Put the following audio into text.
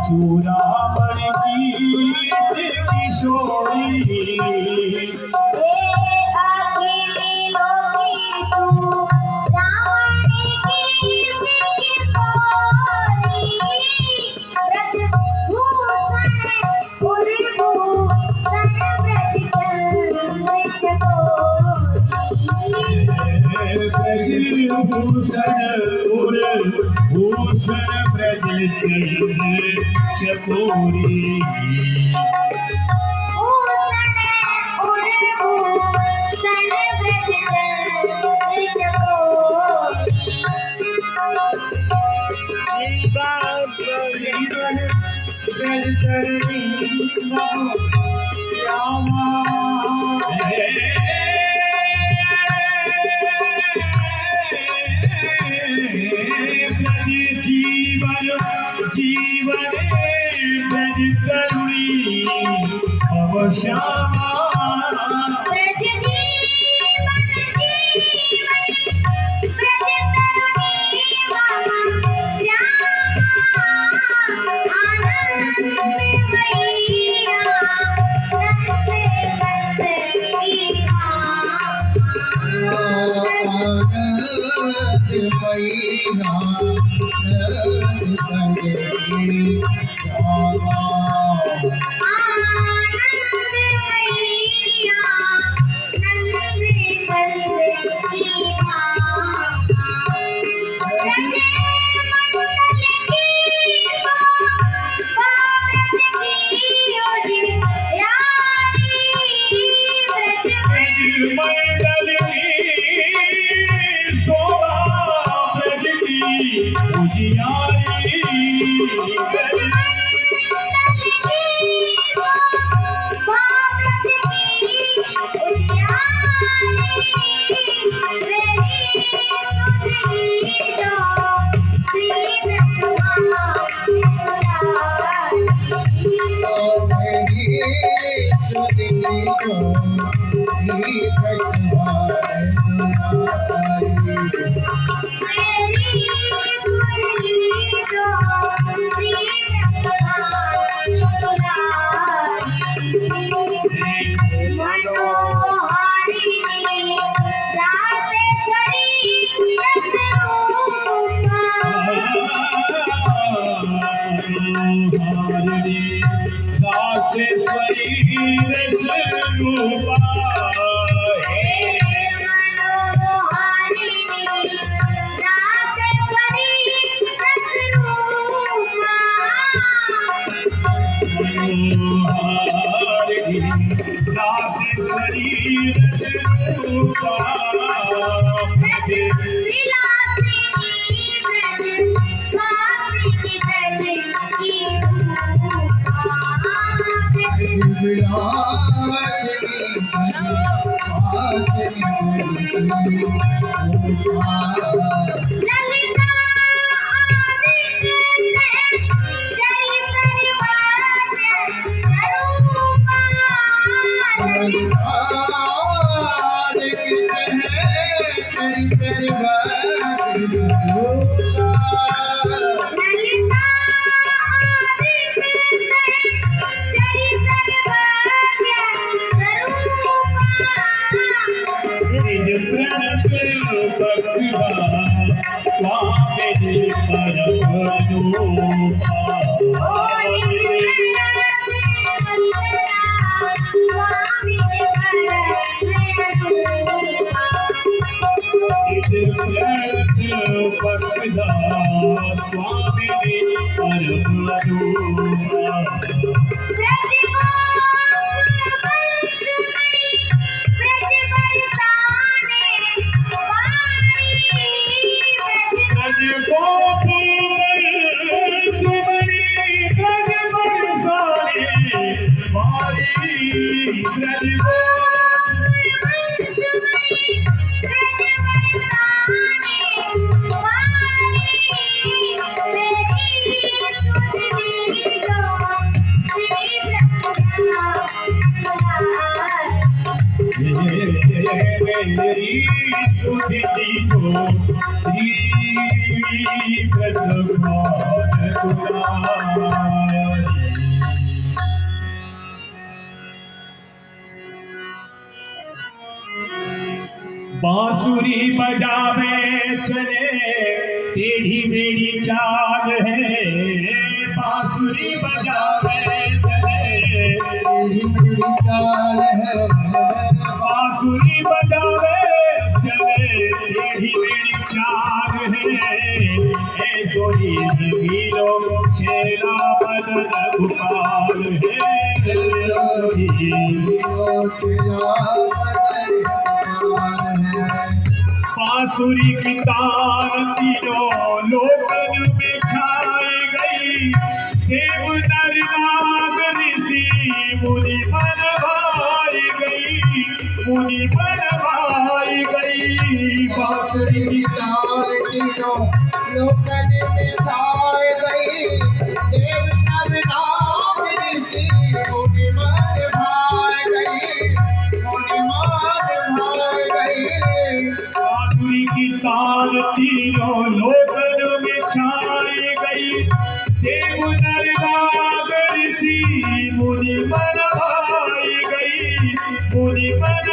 चूड़ामण की किशोरी भूषण ब्रज चकोरी श्यामा गोकुल सुमरी ब्रज बरसाने मारी ब्रज मेरी सुधी को श्री प्रसन्न तुलारी। बांसुरी बजावे चले टेढ़ी मेरी चाल है, बांसुरी बजावे चले टेढ़ी मेरी चाल है, बांसुरी बजावे चले टेढ़ी मेरी चाल है। ऐसो ही वीरो छेला बदन गोपाल है, ऐसो ही वीरो छेला बदन गोपाल है। बांसुरी की तार तीनों लोकन में छाई गई, देव नर नाग ऋषि मुनि बन भाई गई, मुनि बन भाई गई। बांसुरी की तार तीनों लोकन में छाई गई, देव नर नाग ऋषि मुनि बन भाई गई, मुनि बन भाई गई। बांसुरी की तार तीनों लोकन में छाई गई, देव नर नाग ऋषि मुनि बन भाई गई, मुनि बन